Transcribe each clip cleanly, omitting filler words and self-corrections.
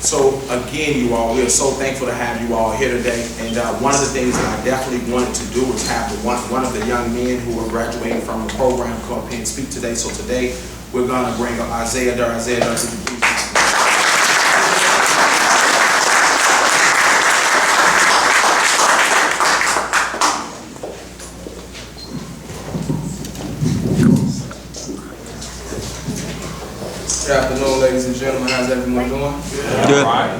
So again, you all, we are so thankful to have you all here today. And one of the things that I definitely wanted to do was have one of the young men who are graduating from the program come up here and speak today. So today, we're going to bring up Isaiah Durr. Isaiah Durr, could you please come? Good afternoon, ladies and gentlemen. How's everyone doing? Good. All right.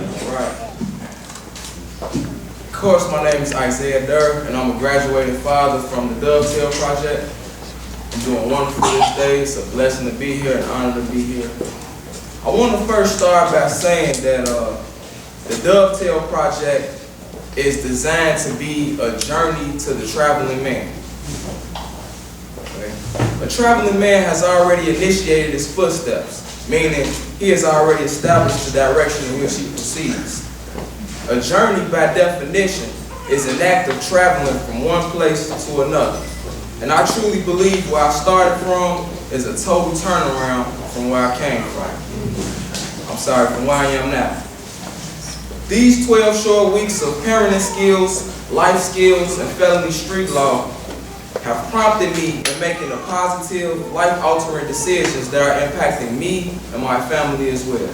Of course, my name is Isaiah Durr, and I'm a graduating father from the Dovetail Project. I'm doing wonderful this day. It's a blessing to be here, an honor to be here. I want to first start by saying that the Dovetail Project is designed to be a journey to the traveling man. Okay? A traveling man has already initiated his footsteps, meaning he has already established the direction in which he proceeds. A journey, by definition, is an act of traveling from one place to another. And I truly believe where I started from is a total turnaround from where I came from. I'm sorry, from where I am now. These 12 short weeks of parenting skills, life skills, and felony street law have prompted me in making a positive, life-altering decisions that are impacting me and my family as well.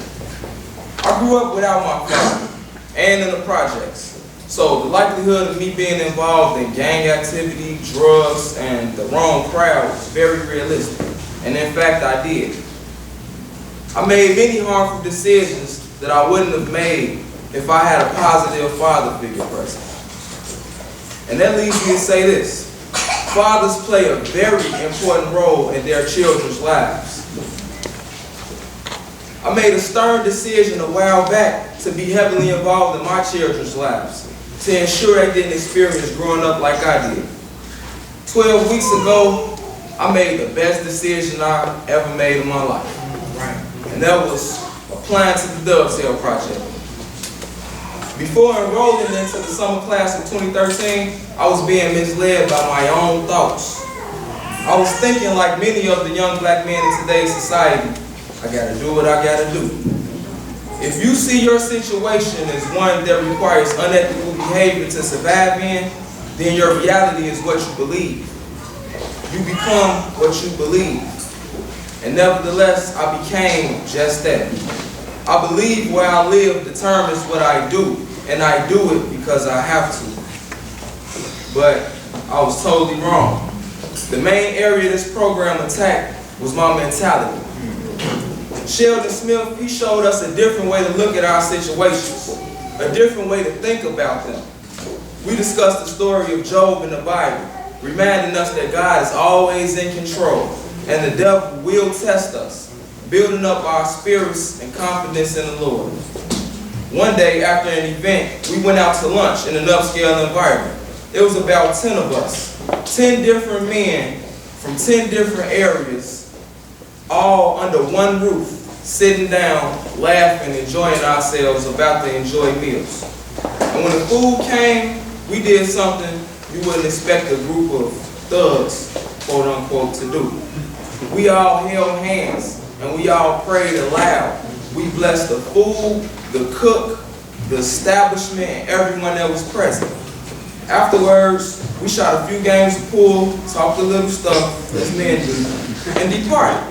I grew up without my father and in the projects, so the likelihood of me being involved in gang activity, drugs, and the wrong crowd was very realistic, and in fact I did. I made many harmful decisions that I wouldn't have made if I had a positive father figure present. And that leads me to say this. Fathers play a very important role in their children's lives. I made a stern decision a while back to be heavily involved in my children's lives, to ensure they didn't experience growing up like I did. 12 weeks ago, I made the best decision I ever made in my life. And that was applying to the Dovetail Project. Before enrolling into the summer class of 2013, I was being misled by my own thoughts. I was thinking, like many of the young black men in today's society, I gotta do what I gotta do. If you see your situation as one that requires unethical behavior to survive in, then your reality is what you believe. You become what you believe. And nevertheless, I became just that. I believe where I live determines what I do, and I do it because I have to. But I was totally wrong. The main area this program attacked was my mentality. Sheldon Smith, he showed us a different way to look at our situations, a different way to think about them. We discussed the story of Job in the Bible, reminding us that God is always in control, and the devil will test us, building up our spirits and confidence in the Lord. One day after an event, we went out to lunch in an upscale environment. It was about 10 of us, 10 different men from 10 different areas, all under one roof, sitting down, laughing, enjoying ourselves, about to enjoy meals. And when the food came, we did something you wouldn't expect a group of thugs, quote unquote, to do. We all held hands and we all prayed aloud. We blessed the food, the cook, the establishment, and everyone that was present. Afterwards, we shot a few games of pool, talked a little stuff, as men do, and departed.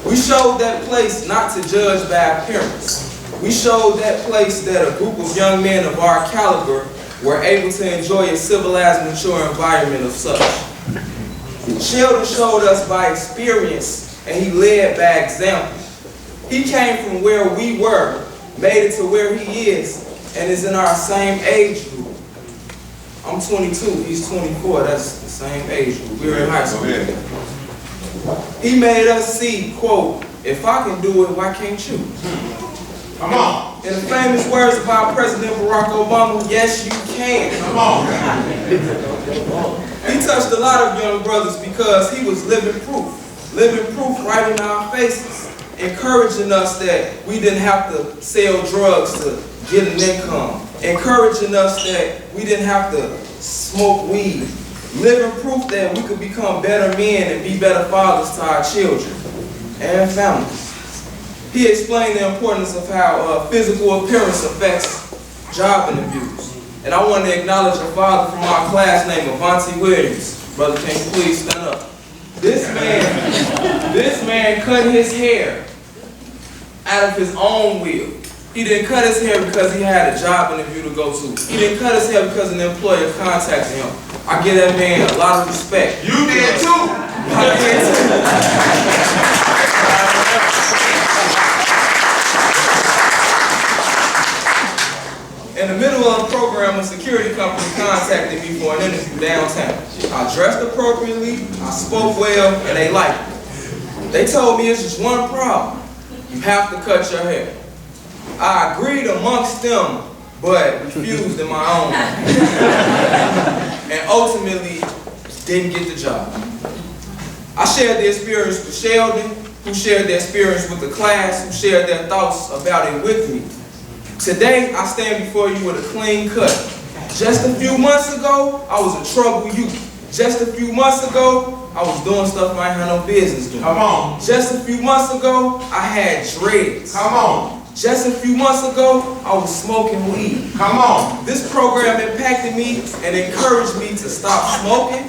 We showed that place not to judge by appearance. We showed that place that a group of young men of our caliber were able to enjoy a civilized, mature environment of such. Sheldon showed us by experience, and he led by example. He came from where we were, made it to where he is, and is in our same age group. I'm 22, he's 24, that's the same age group. We were in high school. He made us see, quote, if I can do it, why can't you? Come on. In the famous words of our President Barack Obama, yes, you can. Come on. He touched a lot of young brothers because he was living proof right in our faces, encouraging us that we didn't have to sell drugs to get an income, encouraging us that we didn't have to smoke weed, living proof that we could become better men and be better fathers to our children and families. He explained the importance of how physical appearance affects job interviews. And I want to acknowledge a father from our class named Avante Williams. Brother, can you please stand up? This man cut his hair out of his own will. He didn't cut his hair because he had a job interview to go to. He didn't cut his hair because an employer contacted him. I give that man a lot of respect. You did too. I did too. In the middle of the program, a security company contacted me for an interview downtown. I dressed appropriately, I spoke well, and they liked me. They told me it's just one problem. You have to cut your hair. I agreed amongst them, but refused in my own mind. And ultimately, didn't get the job. I shared the experience with Sheldon, who shared their experience with the class, who shared their thoughts about it with me. Today, I stand before you with a clean cut. Just a few months ago, I was a troubled youth. Just a few months ago, I was doing stuff I had no business doing. Come on. Just a few months ago, I had dreads. Come on. Just a few months ago, I was smoking weed. Come on. This program impacted me and encouraged me to stop smoking.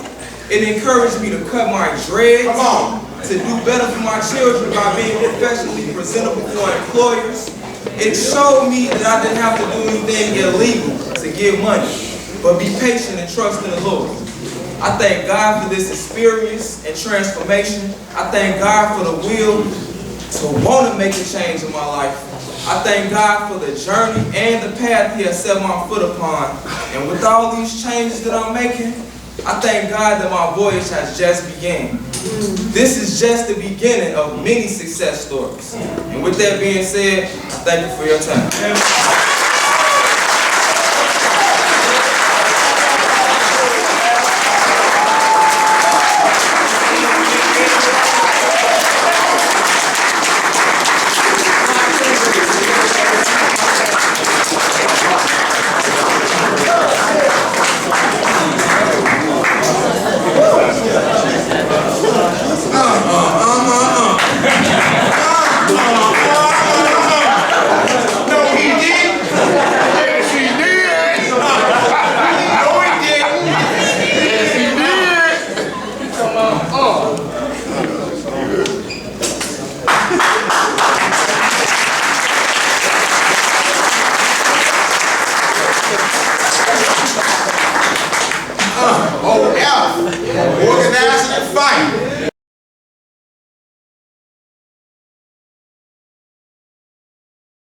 It encouraged me to cut my dreads. Come on. To do better for my children by being professionally presentable for employers. It showed me that I didn't have to do anything illegal to get money, but be patient and trust in the Lord. I thank God for this experience and transformation. I thank God for the will to want to make a change in my life. I thank God for the journey and the path He has set my foot upon. And with all these changes that I'm making, I thank God that my voyage has just begun. This is just the beginning of many success stories. And with that being said, I thank you for your time. Organizing and fighting.